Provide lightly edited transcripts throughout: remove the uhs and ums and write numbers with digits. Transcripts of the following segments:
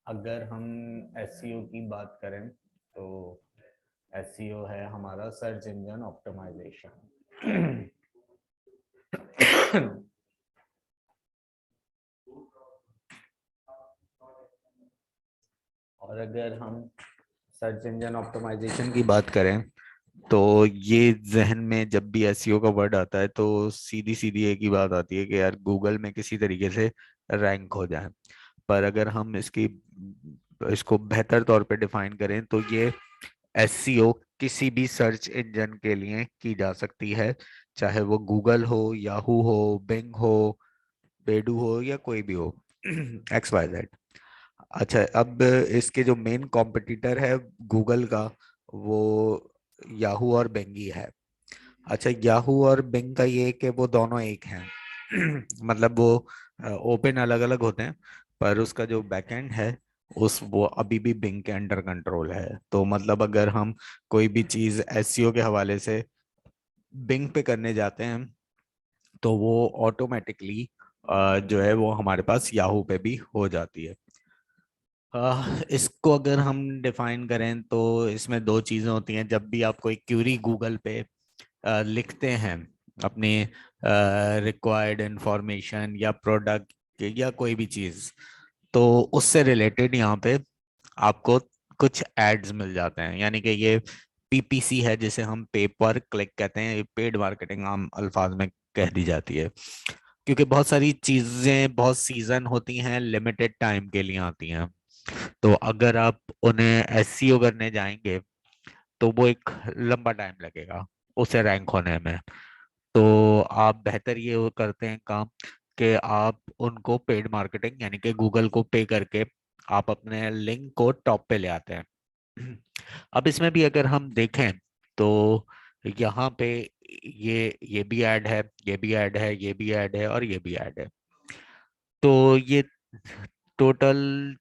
अगर हम एसईओ की बात करें तो एसईओ है हमारा सर्च इंजन ऑप्टिमाइजेशन। और अगर हम सर्च इंजन ऑप्टिमाइजेशन की बात करें तो ये जहन में जब भी एसईओ का वर्ड आता है तो सीधी सीधी एक ही बात आती है कि यार गूगल में किसी तरीके से रैंक हो जाए। पर अगर हम इसको बेहतर तौर पे डिफाइन करें तो ये एसईओ किसी भी सर्च इंजन के लिए की जा सकती है, चाहे वो गूगल हो, याहू हो, बिंग हो, बेडू हो या कोई भी हो। X Y Z. अच्छा, अब इसके जो मेन कॉम्पिटिटर है गूगल का, वो याहू और बिंग ही है। अच्छा, याहू और बिंग का ये है कि वो दोनों एक हैं। मतलब वो ओपन अलग अलग होते हैं, पर उसका जो बैकएंड है उस वो अभी भी बिंग के अंडर कंट्रोल है। तो मतलब अगर हम कोई भी चीज एसईओ के हवाले से बिंग पे करने जाते हैं तो वो ऑटोमेटिकली जो है वो हमारे पास याहू पे भी हो जाती है। इसको अगर हम डिफाइन करें तो इसमें दो चीज़ें होती हैं। जब भी आप कोई क्यूरी गूगल पे लिखते हैं अपनी रिक्वायर्ड इंफॉर्मेशन या प्रोडक्ट या कोई भी चीज़, तो उससे रिलेटेड यहाँ पे आपको कुछ एड्स मिल जाते हैं। यानी कि ये पीपीसी है जिसे हम पे पर क्लिक कहते हैं, ये पेड मार्केटिंग आम अल्फाज में कह दी जाती है। क्योंकि बहुत सारी चीजें बहुत सीजन होती हैं, लिमिटेड टाइम के लिए आती हैं। तो अगर आप उन्हें एसईओ करने जाएंगे तो वो एक लंबा टाइम लगेगा उसे रैंक होने में। तो आप बेहतर ये वो करते हैं काम कि आप उनको पेड मार्केटिंग यानी कि गूगल को पे करके आप अपने लिंक को टॉप पे ले आते हैं। अब इसमें भी अगर हम देखें तो यहाँ पे ये भी ऐड है, ये भी ऐड है, ये भी ऐड है और ये भी ऐड है। तो ये टोटल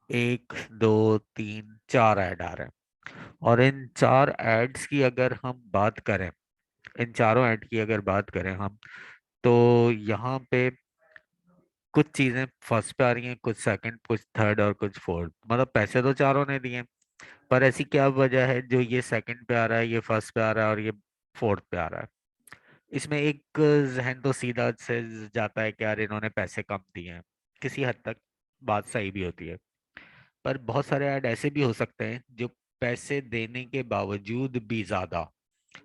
एक, दो, तीन, चार ऐड आ रहे हैं। और इन चार एड्स की अगर हम बात करें, इन चारों ऐड की अगर बात करें हम, तो यहाँ पे कुछ चीजें फर्स्ट पे आ रही हैं, कुछ सेकंड, कुछ थर्ड और कुछ फोर्थ। मतलब पैसे तो चारों ने दिए, पर ऐसी क्या वजह है जो ये सेकंड पे आ रहा है, ये फर्स्ट पे आ रहा है और ये फोर्थ पे आ रहा है। इसमें एक जहन तो सीधा से जाता है कि यार इन्होंने पैसे कम दिए हैं। किसी हद तक बात सही भी होती है, पर बहुत सारे ऐड ऐसे भी हो सकते हैं जो पैसे देने के बावजूद भी ज्यादा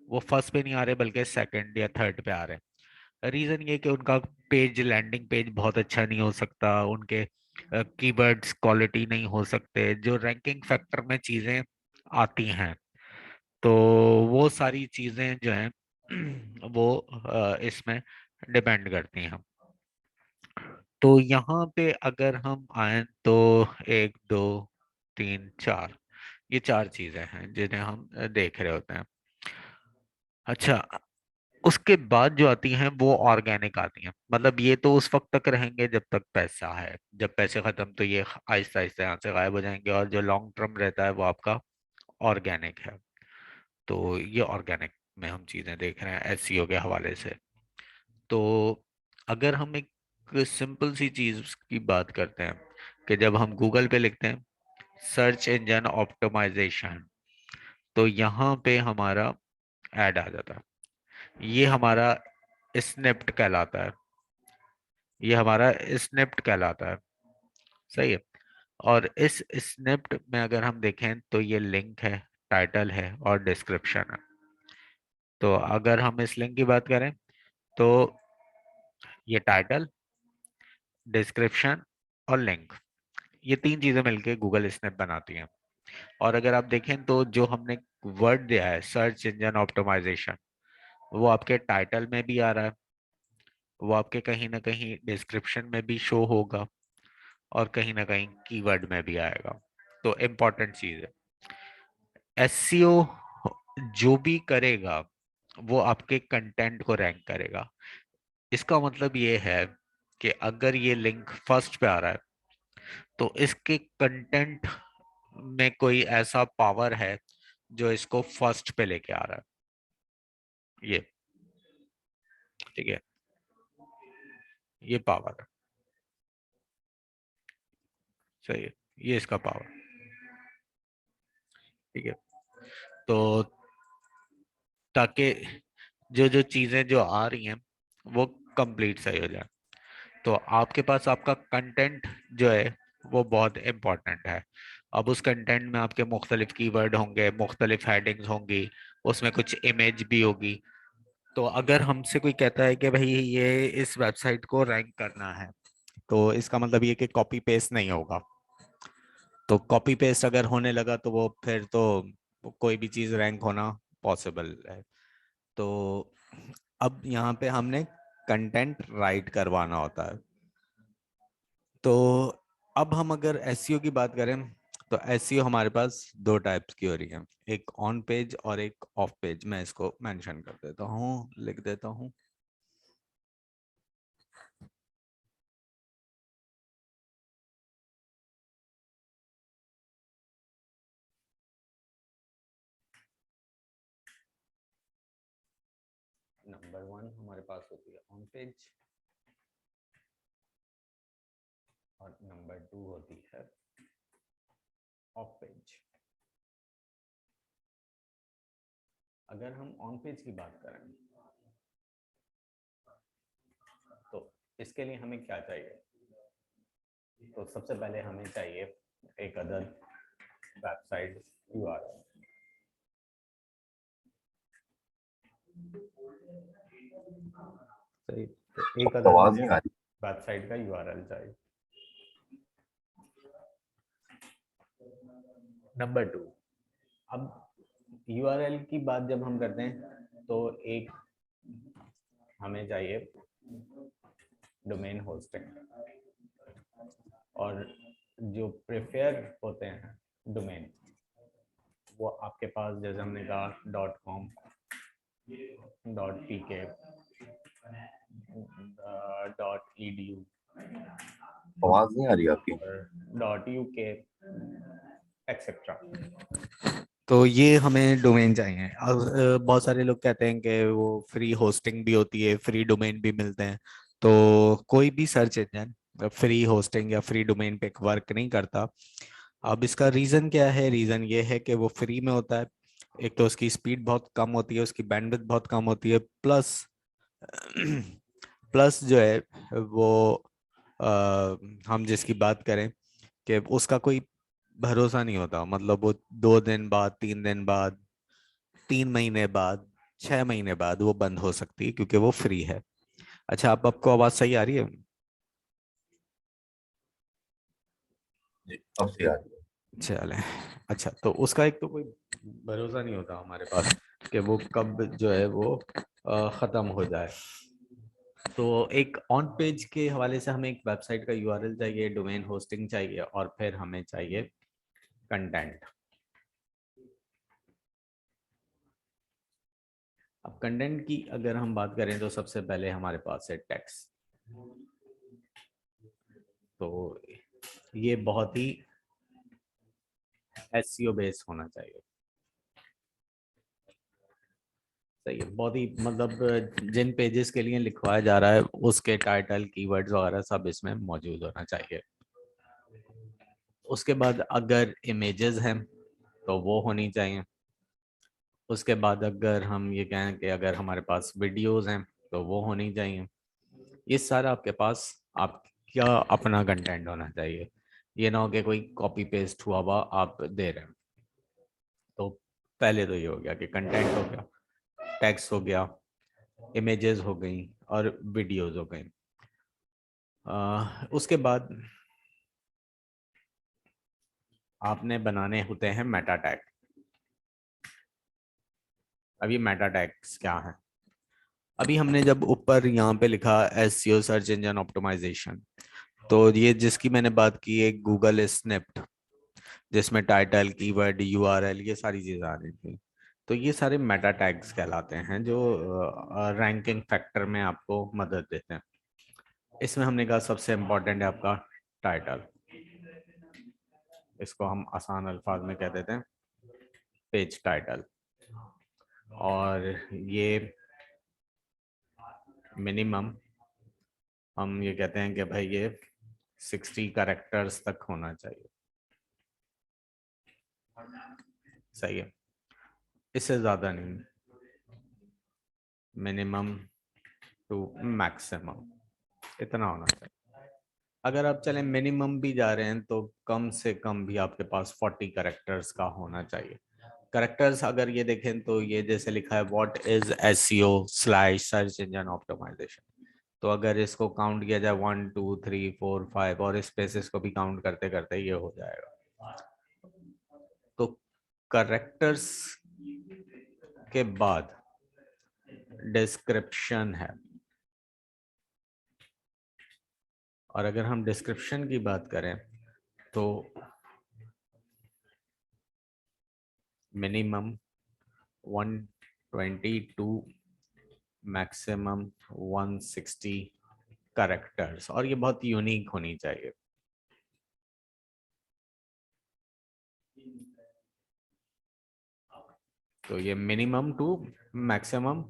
वो फर्स्ट पे नहीं आ रहे बल्कि सेकंड या थर्ड पे आ रहे हैं। रीजन ये कि उनका पेज, लैंडिंग पेज बहुत अच्छा नहीं हो सकता, उनके कीवर्ड्स क्वालिटी नहीं हो सकते, जो रैंकिंग फैक्टर में चीजें आती हैं। तो वो सारी चीजें जो हैं वो इसमें डिपेंड करती हैं। तो यहाँ पे अगर हम आए तो एक, दो, तीन, चार, ये चार चीजें हैं जिन्हें हम देख रहे होते हैं। अच्छा, उसके बाद जो आती हैं वो ऑर्गेनिक आती हैं। मतलब ये तो उस वक्त तक रहेंगे जब तक पैसा है, जब पैसे खत्म तो ये आहिस्ता आहिस्ता यहाँ से गायब हो जाएंगे। और जो लॉन्ग टर्म रहता है वो आपका ऑर्गेनिक है। तो ये ऑर्गेनिक में हम चीजें देख रहे हैं एसईओ के हवाले से। तो अगर हम एक सिंपल सी चीज की बात करते हैं कि जब हम गूगल पे लिखते हैं सर्च इंजन ऑप्टिमाइजेशन, तो यहाँ पे हमारा ऐड आ जाता है। ये हमारा स्निप्ट कहलाता है, ये हमारा स्निप्ट कहलाता है। सही है। और इस स्निप्ट में अगर हम देखें तो ये लिंक है, टाइटल है और डिस्क्रिप्शन है। तो अगर हम इस लिंक की बात करें तो ये टाइटल, डिस्क्रिप्शन और लिंक, ये तीन चीजें मिलके गूगल स्नैप बनाती हैं। और अगर आप देखें तो जो हमने वर्ड दिया है सर्च इंजन ऑप्टिमाइजेशन, वो आपके टाइटल में भी आ रहा है, वो आपके कहीं ना कहीं डिस्क्रिप्शन में भी शो होगा और कहीं ना कहीं कीवर्ड में भी आएगा। तो इम्पोर्टेंट चीज है, एसईओ जो भी करेगा वो आपके कंटेंट को रैंक करेगा। इसका मतलब ये है कि अगर ये लिंक फर्स्ट पे आ रहा है तो इसके कंटेंट में कोई ऐसा पावर है जो इसको फर्स्ट पे लेके आ रहा है। ये ठीक है, ये पावर है। सही है, ये इसका पावर। ठीक है, तो ताकि जो जो चीजें जो आ रही हैं वो कंप्लीट सही हो जाए, तो आपके पास आपका कंटेंट जो है वो बहुत इम्पोर्टेंट है। अब उस कंटेंट में आपके मुख्तलिफ कीवर्ड होंगे, मुख्तलिफ हेडिंग्स होंगी, उसमें कुछ इमेज भी होगी। तो अगर हमसे कोई कहता है कि भाई ये इस वेबसाइट को रैंक करना है, तो इसका मतलब ये कि कॉपी पेस्ट नहीं होगा। तो कॉपी पेस्ट अगर होने लगा तो वो फिर तो कोई भी चीज़ रैंक होना पॉसिबल है। तो अब यहाँ पे हमने कंटेंट राइट करवाना होता है। तो अब हम अगर एसईओ की बात करें, तो एसईओ हमारे पास दो टाइप्स की हो रही है, एक ऑन पेज और एक ऑफ पेज। मैं इसको मेंशन कर देता हूँ, लिख देता हूँ। नंबर 1 हमारे पास होती है ऑन पेज, और नंबर 2 होती है ऑफ पेज। अगर हम ऑन पेज की बात करें, तो इसके लिए हमें क्या चाहिए? तो सबसे पहले हमें चाहिए एक अदर वेबसाइट यूआरएल। सही, तो एक अदर आवाज नहीं आ रही। वेबसाइट का यूआरएल चाहिए। नंबर 2, अब यूआरएल की बात जब हम करते हैं तो एक हमें चाहिए डोमेन होस्टिंग, और जो प्रेफर होते हैं डोमेन, वो आपके पास जैसे हमने कहा .com, .pk, .edu आवाज नहीं आ रही आपकी। और .uk एक्सेट्रा। तो ये हमें डोमेन चाहिए। अब बहुत सारे लोग कहते हैं कि वो फ्री होस्टिंग भी होती है, फ्री डोमेन भी मिलते हैं। तो कोई भी सर्च इंजन फ्री होस्टिंग या फ्री डोमेन पे वर्क नहीं करता। अब इसका रीज़न क्या है? रीज़न ये है कि वो फ्री में होता है। एक तो उसकी स्पीड बहुत कम होती है, उसकी बैंडविड्थ बहुत कम होती है, प्लस प्लस जो है वो आ, हम जिसकी बात करें कि उसका कोई भरोसा नहीं होता। मतलब वो 2 दिन बाद, 3 दिन बाद, 3 महीने बाद, 6 महीने बाद वो बंद हो सकती है, क्योंकि वो फ्री है। अच्छा, आप आपको आवाज सही आ रही है? जी अब से आ रही है। चले, अच्छा, तो उसका एक तो कोई भरोसा नहीं होता हमारे पास कि वो कब जो है वो खत्म हो जाए। तो एक ऑन पेज के हवाले से हमें एक वेबसाइट का यूआरएल चाहिए, डोमेन होस्टिंग चाहिए, और फिर हमें चाहिए कंटेंट। अब कंटेंट की अगर हम बात करें तो सबसे पहले हमारे पास है टेक्स्ट। तो ये बहुत ही एसईओ बेस्ड होना चाहिए। सही है, बहुत ही मतलब जिन पेजेस के लिए लिखवाया जा रहा है उसके टाइटल, कीवर्ड्स वगैरह सब इसमें मौजूद होना चाहिए। उसके बाद अगर इमेजेस हैं तो वो होनी चाहिए। उसके बाद अगर हम ये कहें कि अगर हमारे पास वीडियोस हैं तो वो होनी चाहिए। ये सारा आपके पास आपका अपना कंटेंट होना चाहिए। ये ना हो कि कोई कॉपी पेस्ट हुआ हुआ आप दे रहे हैं। तो पहले तो ये हो गया कि कंटेंट हो गया, टेक्स्ट हो गया, इमेजेस हो गई, और वीडियोस हो गई। उसके बाद आपने बनाने होते हैं मेटा टैग। अब ये मेटा टैग्स क्या है? अभी हमने जब ऊपर यहाँ पे लिखा एसईओ, सर्च इंजन ऑप्टिमाइजेशन, तो ये जिसकी मैंने बात की है गूगल स्निप्ट, जिसमें टाइटल, कीवर्ड, यूआरएल, ये सारी चीजें आ रही थी। तो ये सारे मेटा टैग्स कहलाते हैं जो रैंकिंग फैक्टर में आपको मदद देते हैं। इसमें हमने कहा सबसे इम्पोर्टेंट है आपका टाइटल। इसको हम आसान अल्फाज में कह देते हैं पेज टाइटल। और ये मिनिमम हम ये कहते हैं कि भाई ये 60 कैरेक्टर्स तक होना चाहिए। सही है, इससे ज्यादा नहीं, मिनिमम टू मैक्सिमम इतना होना चाहिए। अगर आप चले मिनिमम भी जा रहे हैं तो कम से कम भी आपके पास 40 कैरेक्टर्स का होना चाहिए। कैरेक्टर्स अगर ये देखें तो ये जैसे लिखा है what is SEO slash search engine optimisation, तो अगर इसको काउंट किया जाए 1 2 3 4 5 और स्पेसेस को भी काउंट करते करते ये हो जाएगा। तो कैरेक्टर्स के बाद डिस्क्रिप्शन है, और अगर हम डिस्क्रिप्शन की बात करें तो मिनिमम 122 मैक्सिमम 160 कैरेक्टर्स, और ये बहुत यूनिक होनी चाहिए। तो ये मिनिमम टू मैक्सिमम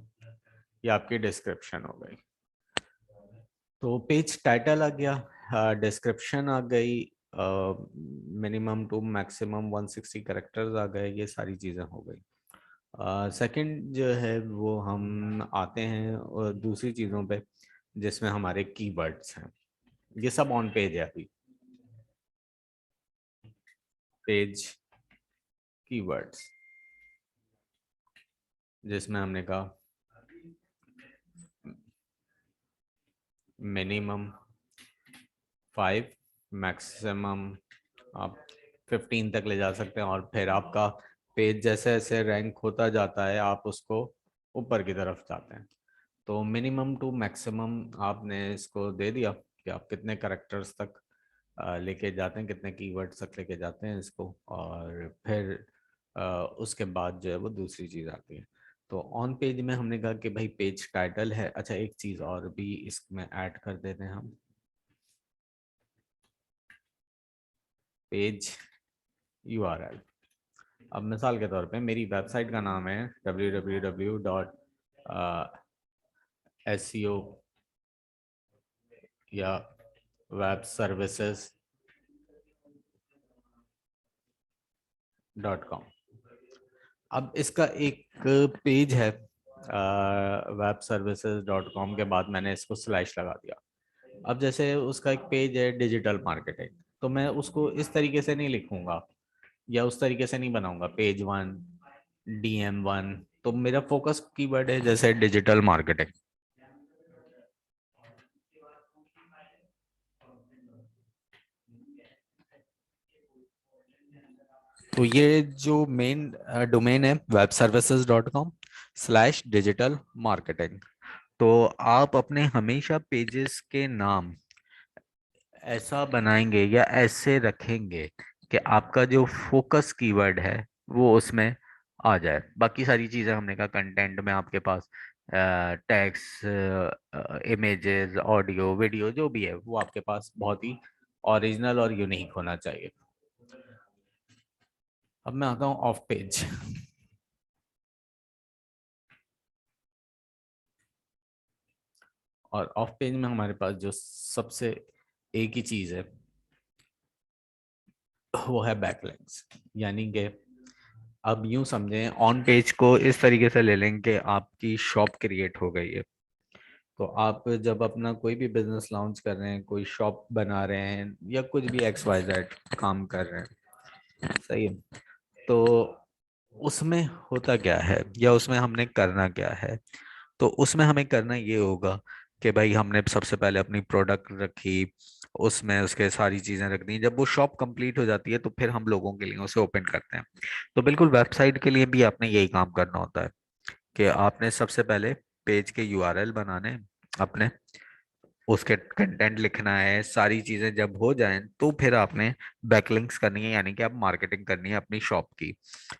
ये आपकी डिस्क्रिप्शन हो गई। तो पेज टाइटल आ गया, डिस्क्रिप्शन आ गई, मिनिमम टू मैक्सिमम 160 कैरेक्टर्स आ गए, ये सारी चीज़ें हो गई। सेकंड जो है वो हम आते हैं दूसरी चीज़ों पे जिसमें हमारे कीवर्ड्स हैं। ये सब ऑन पेज है अभी, पेज कीवर्ड्स, जिसमें हमने कहा मिनिमम 5 मैक्सिमम आप 15 तक ले जा सकते हैं, और फिर आपका पेज जैसे जैसे रैंक होता जाता है आप उसको ऊपर की तरफ जाते हैं। तो मिनिमम टू मैक्सिमम आपने इसको दे दिया कि आप कितने करेक्टर्स तक लेके जाते हैं, कितने कीवर्ड्स तक लेके जाते हैं इसको, और फिर उसके बाद जो है वो दूसरी चीज़ आती है। तो ऑन पेज में हमने कहा कि भाई पेज टाइटल है। अच्छा, एक चीज़ और भी इसमें ऐड कर देते हैं हम, पेज यूआरएल। अब मिसाल के तौर पे मेरी वेबसाइट का नाम है www.seo या वेब सर्विसेज .com। अब इसका एक पेज है वेब सर्विसेज .com के बाद मैंने इसको स्लैश लगा दिया। अब जैसे उसका एक पेज है डिजिटल मार्केटिंग, तो मैं उसको इस तरीके से नहीं लिखूंगा या उस तरीके से नहीं बनाऊंगा, पेज 1 DM1। तो मेरा फोकस कीवर्ड है जैसे डिजिटल मार्केटिंग। तो ये जो मेन डोमेन है webservices.com/digital-marketing। तो आप अपने हमेशा पेजेस के नाम ऐसा बनाएंगे या ऐसे रखेंगे कि आपका जो फोकस कीवर्ड है वो उसमें आ जाए। बाकी सारी चीज़ें हमने कहा कंटेंट में आपके पास टेक्स्ट, इमेजेस, ऑडियो, वीडियो जो भी है वो आपके पास बहुत ही ओरिजिनल और यूनिक होना चाहिए। अब मैं आता हूँ ऑफ पेज। और ऑफ पेज में हमारे पास जो सबसे एक ही चीज है वो है बैकलिंक्स। यानी कि अब यूं समझें, ऑन पेज को इस तरीके से ले लें कि आपकी शॉप क्रिएट हो गई है। तो आप जब अपना कोई भी बिजनेस लॉन्च कर रहे हैं, कोई शॉप बना रहे हैं या कुछ भी XYZ काम कर रहे हैं, सही है, तो उसमें होता क्या है या उसमें हमने करना क्या है। तो उसमें हमें करना ये होगा कि भाई हमने सबसे पहले अपनी प्रोडक्ट रखी, उसमें उसके सारी चीजें रख दी। जब वो शॉप कंप्लीट हो जाती है तो फिर हम लोगों के लिए उसे ओपन करते हैं। तो बिल्कुल वेबसाइट के लिए भी आपने यही काम करना होता है कि आपने सबसे पहले पेज के यूआरएल बनाने हैं अपने, उसके कंटेंट लिखना है, सारी चीजें जब हो जाएं तो फिर आपने बैकलिंक्स करनी है, यानी कि आप मार्केटिंग करनी है अपनी शॉप की।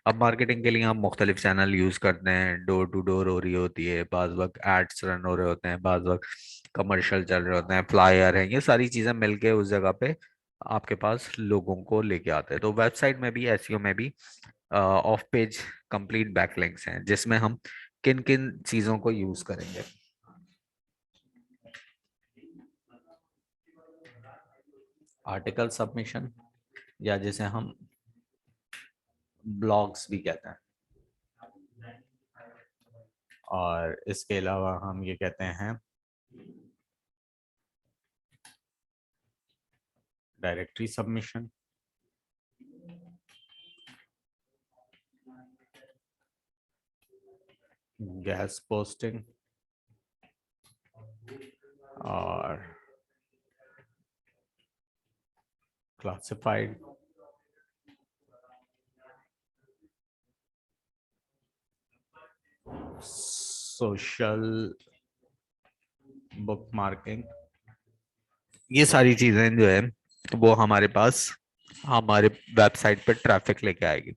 अब मार्केटिंग के लिए आप मुख्तलिफ चैनल यूज करते हैं, डोर टू डोर हो रही होती है, बाज वक्त एड्स रन हो रहे होते हैं, बाज वक्त कमर्शियल चल रहे होते हैं, फ्लायर है, ये सारी चीजें मिलके उस जगह पे आपके पास लोगों को लेके आते हैं। तो वेबसाइट में भी एसईओ में भी ऑफ पेज कंप्लीट बैकलिंक्स हैं जिसमें हम किन किन चीजों को यूज करेंगे। आर्टिकल सबमिशन, या जिसे हम ब्लॉग्स भी कहते हैं, और इसके अलावा हम ये कहते हैं डायरेक्टरी सबमिशन, गैस पोस्टिंग, और क्लासिफाइड, सोशल बुक मार्किंग। ये सारी चीजें जो है वो हमारे पास हमारे वेबसाइट पे ट्रैफिक लेके आएगी।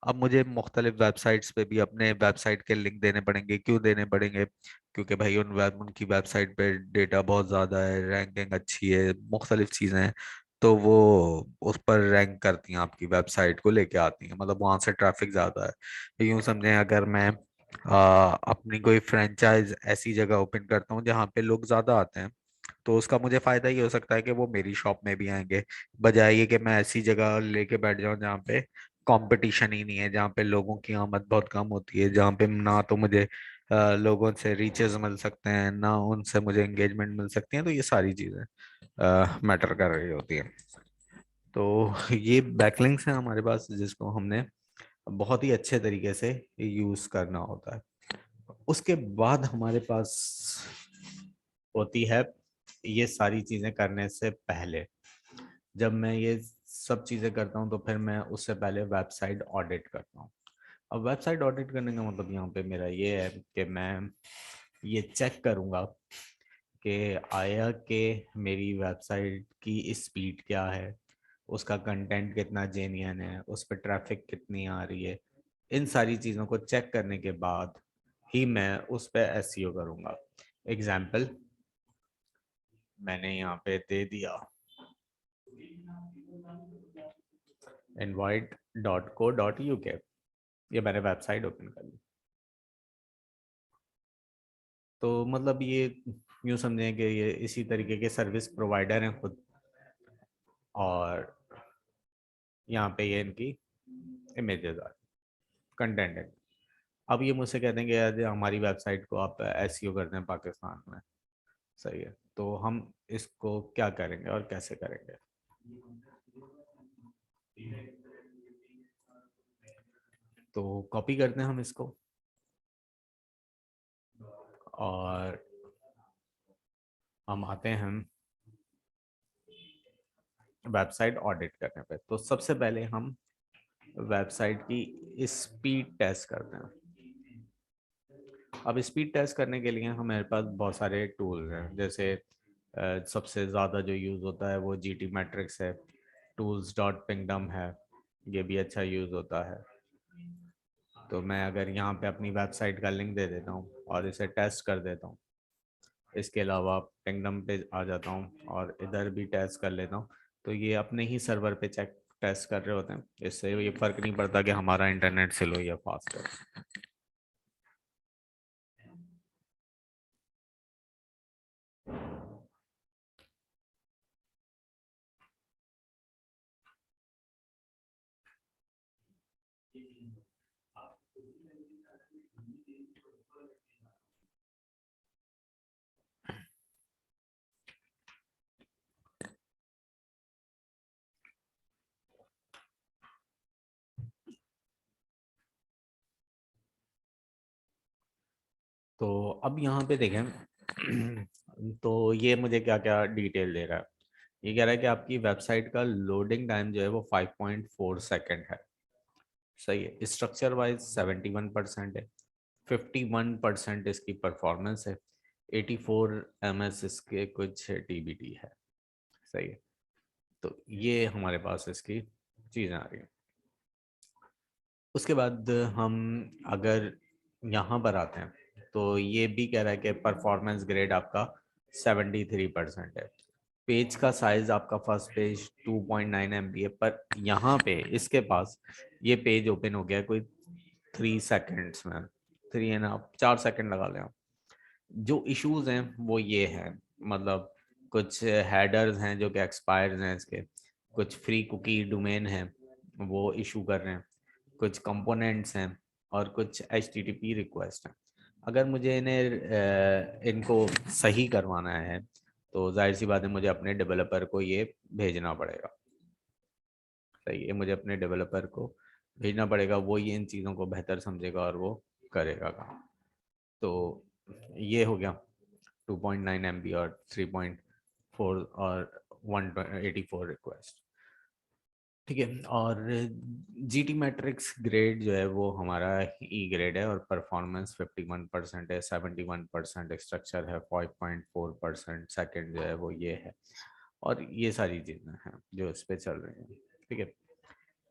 अब मुझे मुख्तलिफ वेबसाइट्स पे भी अपने वेबसाइट के लिंक देने पड़ेंगे। क्यों देने पड़ेंगे? क्योंकि भाई उनकी वेबसाइट पे डेटा बहुत ज़्यादा है, रैंकिंग अच्छी है, मुख्तलिफ चीज़ें हैं, तो वो उस पर रैंक करती हैं, आपकी वेबसाइट को लेके आती हैं, मतलब वहाँ से ट्रैफिक ज़्यादा है। यूँ समझें, अगर मैं अपनी कोई फ्रेंचाइज ऐसी जगह ओपन करता हूँ जहाँ पे लोग ज़्यादा आते हैं, तो उसका मुझे फायदा ये हो सकता है कि वो मेरी शॉप में भी आएंगे, बजाय ये कि मैं ऐसी जगह लेके बैठ जाऊं जहाँ पे कंपटीशन ही नहीं है, जहाँ पे लोगों की आमद बहुत कम होती है, जहाँ पे ना तो मुझे लोगों से रीचेस मिल सकते हैं, ना उनसे मुझे एंगेजमेंट मिल सकती है। तो ये सारी चीजें मैटर कर रही होती है। तो ये बैकलिंक्स हैं हमारे पास, जिसको हमने बहुत ही अच्छे तरीके से यूज करना होता है। उसके बाद हमारे पास होती है ये सारी चीजें करने से पहले, जब मैं ये सब चीजें करता हूँ तो फिर मैं उससे पहले वेबसाइट ऑडिट करता हूँ। अब वेबसाइट ऑडिट करने का मतलब यहाँ पे मेरा ये है कि मैं ये चेक करूँगा कि आया कि मेरी वेबसाइट की स्पीड क्या है, उसका कंटेंट कितना जेन्युइन है, उस पर ट्रैफिक कितनी आ रही है। इन सारी चीज़ों को चेक करने के बाद ही मैं उस पर एसईओ करूँगा। एग्जाम्पल मैंने यहाँ पे दे दिया invite.co.uk, ये मैंने वेबसाइट ओपन कर ली। तो मतलब ये यूँ समझें कि ये इसी तरीके के सर्विस प्रोवाइडर हैं खुद, और यहाँ पे ये इनकी इमेजेस आ कंटेंट है। अब ये मुझसे कहते हैं कि यार हमारी वेबसाइट को आप एसईओ करते हैं पाकिस्तान में, सही है, तो हम इसको क्या करेंगे और कैसे करेंगे? तो कॉपी करते हैं हम इसको, और हम आते हैं वेबसाइट ऑडिट करने पे। तो सबसे पहले हम वेबसाइट की स्पीड टेस्ट करते हैं। अब स्पीड टेस्ट करने के लिए हमारे पास बहुत सारे टूल्स हैं, जैसे सबसे ज़्यादा जो यूज़ होता है वो GT मैट्रिक्स है, tools.pingdom है, ये भी अच्छा यूज़ होता है। तो मैं अगर यहाँ पे अपनी वेबसाइट का लिंक दे देता हूँ और इसे टेस्ट कर देता हूँ, इसके अलावा पिंगडम पे आ जाता हूँ और इधर भी टेस्ट कर लेता हूँ, तो ये अपने ही सर्वर पे चेक टेस्ट कर रहे होते हैं। इससे ये फ़र्क नहीं पड़ता कि हमारा इंटरनेट स्लो या फास्ट है। तो अब यहाँ पे देखें तो ये मुझे क्या क्या डिटेल दे रहा है। ये कह रहा है कि आपकी वेबसाइट का लोडिंग टाइम जो है वो 5.4 सेकेंड है, सही है। स्ट्रक्चर वाइज 71% है, 51% इसकी परफॉर्मेंस है, 84 ms इसके कुछ TBT है, सही है। तो ये हमारे पास इसकी चीज़ें आ रही हैं। उसके बाद हम अगर यहाँ पर आते हैं तो ये भी कह रहा है कि परफॉर्मेंस ग्रेड आपका 73% है। पेज का साइज आपका फर्स्ट पेज 2.9 MB है, पर यहाँ पे इसके पास ये पेज ओपन हो गया कोई 3 सेकेंड्स में, 3.5 4 सेकेंड लगा लें आप। जो इश्यूज हैं वो ये हैं, मतलब कुछ हेडर्स हैं जो कि एक्सपायर्ड हैं इसके, कुछ फ्री कुकी डोमेन है वो इशू कर रहे हैं, कुछ कंपोनेंट्स हैं और कुछ HTTP रिक्वेस्ट हैं। अगर मुझे इनको सही करवाना है तो जाहिर सी बात है मुझे अपने डेवलपर को ये भेजना पड़ेगा। सही है, मुझे अपने डेवलपर को भेजना पड़ेगा, वो ये इन चीज़ों को बेहतर समझेगा और वो करेगा काम। तो ये हो गया 2.9 MB और 3.4 और 184 रिक्वेस्ट। ठीक है, और GT मैट्रिक्स ग्रेड जो है वो हमारा ई ग्रेड है और परफॉर्मेंस 51% है, 71% स्ट्रक्चर है, 5.4% सेकंड जो है वो ये है, और ये सारी चीज़ें हैं जो इस पे चल रही हैं। ठीक है,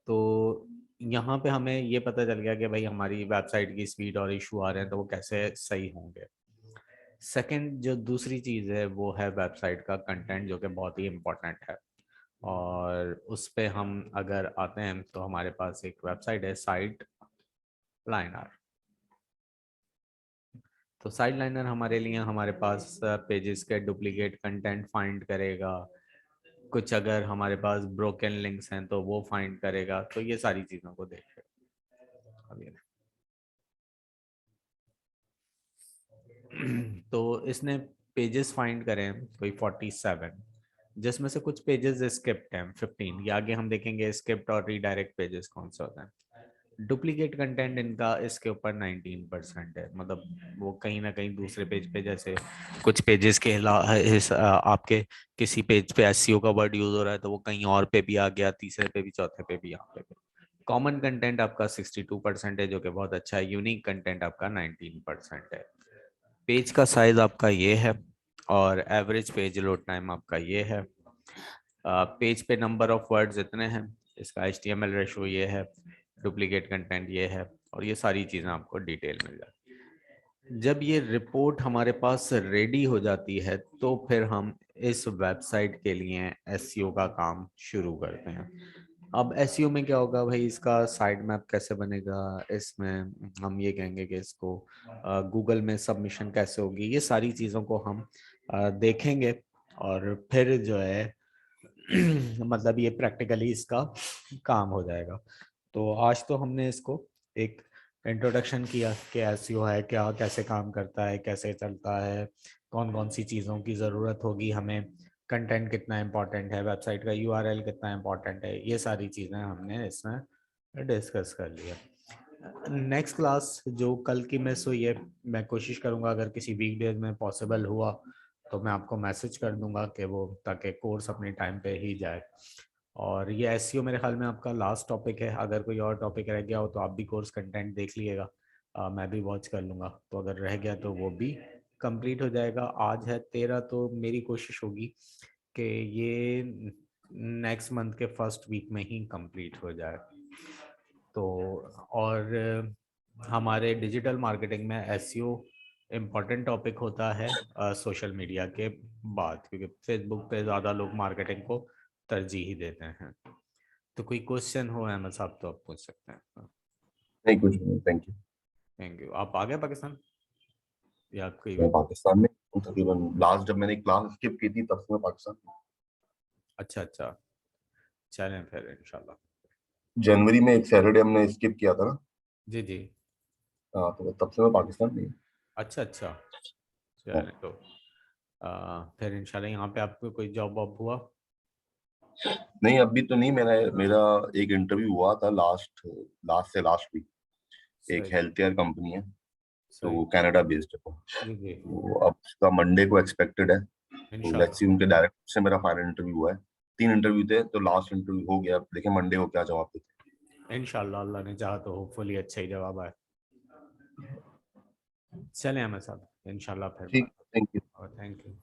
तो यहाँ पे हमें ये पता चल गया कि भाई हमारी वेबसाइट की स्पीड और इशू आ रहे हैं तो वो कैसे सही होंगे। सेकंड जो दूसरी चीज़ है वो है वेबसाइट का कंटेंट, जो कि बहुत ही इम्पोर्टेंट है, और उस पे हम अगर आते हैं तो हमारे पास एक वेबसाइट है साइट लाइनर। तो साइट लाइनर हमारे लिए हमारे पास पेजेस के डुप्लीकेट कंटेंट फाइंड करेगा, कुछ अगर हमारे पास ब्रोकन लिंक्स हैं तो वो फाइंड करेगा, तो ये सारी चीज़ों को देखेगा। अब ये तो इसने पेजेस फाइंड करें कोई 47, जिसमें से कुछ पेजेस स्किप्ड हैं 15, ये आगे हम देखेंगे स्किप्ड और रीडायरेक्ट पेजेस कौन से होते हैं। डुप्लीकेट कंटेंट इनका इसके ऊपर 19% है, मतलब वो कहीं ना कहीं दूसरे पेज पे, जैसे कुछ पेजेस के आपके किसी पेज पे एसईओ का वर्ड यूज हो रहा है तो वो कहीं और पे भी आ गया, तीसरे पे भी, चौथे पे भी, यहाँ पे भी। कॉमन कंटेंट आपका 62% है जो कि बहुत अच्छा है, यूनिक कंटेंट आपका 19% है। पेज का साइज आपका ये है और एवरेज पेज लोड टाइम आपका ये है। पेज पे नंबर ऑफ वर्ड्स इतने हैं, इसका HTML रेशो ये है, डुप्लीकेट कंटेंट ये है, और ये सारी चीज़ें आपको डिटेल मिल जाती है। जब ये रिपोर्ट हमारे पास रेडी हो जाती है तो फिर हम इस वेबसाइट के लिए SEO का काम शुरू करते हैं। अब SEO में क्या होगा भाई, इसका साइड मैप कैसे बनेगा, इसमें हम ये कहेंगे कि इसको गूगल में सबमिशन कैसे होगी, ये सारी चीज़ों को हम देखेंगे, और फिर जो है मतलब ये प्रैक्टिकली इसका काम हो जाएगा। तो आज तो हमने इसको एक इंट्रोडक्शन किया कि एसईओ है क्या, कैसे काम करता है, कैसे चलता है, कौन कौन सी चीज़ों की ज़रूरत होगी हमें, कंटेंट कितना इम्पोर्टेंट है, वेबसाइट का URL कितना इम्पोर्टेंट है, ये सारी चीज़ें हमने इसमें डिस्कस कर लिया। नेक्स्ट क्लास जो कल की मिस हुई है, मैं कोशिश करूँगा अगर किसी वीकडेज में पॉसिबल हुआ तो मैं आपको मैसेज कर दूंगा कि वो, ताकि कोर्स अपने टाइम पे ही जाए। और ये एसईओ मेरे ख्याल में आपका लास्ट टॉपिक है, अगर कोई और टॉपिक रह गया हो तो आप भी कोर्स कंटेंट देख लीजिएगा, मैं भी वॉच कर लूँगा, तो अगर रह गया तो वो भी कंप्लीट हो जाएगा। आज है 13, तो मेरी कोशिश होगी कि ये नेक्स्ट मंथ के फर्स्ट वीक में ही कंप्लीट हो जाए। तो और हमारे डिजिटल मार्केटिंग में एसईओ इम्पॉर्टेंट टॉपिक होता है सोशल मीडिया के बाद, क्योंकि फेसबुक पे ज़्यादा लोग मार्केटिंग को तरजीह ही देते हैं। तो कोई क्वेश्चन हो अहमद साहब तो आप पूछ सकते हैं। नहीं, कुछ नहीं, थैंक यू। Thank you. आप आ गए पाकिस्तान या कोई? मैं पाकिस्तान में हूँ, तकरीबन लास्ट जब मैंने क्लास स्किप की थी तब से मैं पाकिस्तान में अच्छा अच्छा, चलें फिर इंशाल्लाह। हूँ। जनवरी में एक सैटरडे हमने स्किप किया था ना। जी जी। हाँ, तो तब से मैं पाकिस्तान में हूँ। अच्छा अच्छा, हाँ। चलें तो फिर इंशाल्लाह यहाँ पे आपको कोई जॉब वॉब हुआ? नहीं, अभी तो नहीं। मेरा मेरा एक इंटरव्यू हुआ था लास्ट लास्ट से लास्ट वीक। एक सही हेल्थ केयर कंपनी है, तो सही। वो कनाडा बेस्ड है। जी जी। तो अब उसका मंडे को एक्सपेक्टेड है। तो लेट्स सी, इंशाल्लाह। उनके डायरेक्टर से मेरा फाइनल इंटरव्यू हुआ है। 3 इंटरव्यू थे, तो लास्ट इंटरव्यू हो गया। देखें मंडे को क्या जवाब देते इंशाल्लाह अल्लाह ने चाहा तो होपफुली अच्छा ही जवाब आए। चलें अहमद साहब, इंशाल्लाह फिर हैं। ठीक, बात थैंक यू। और थैंक यू।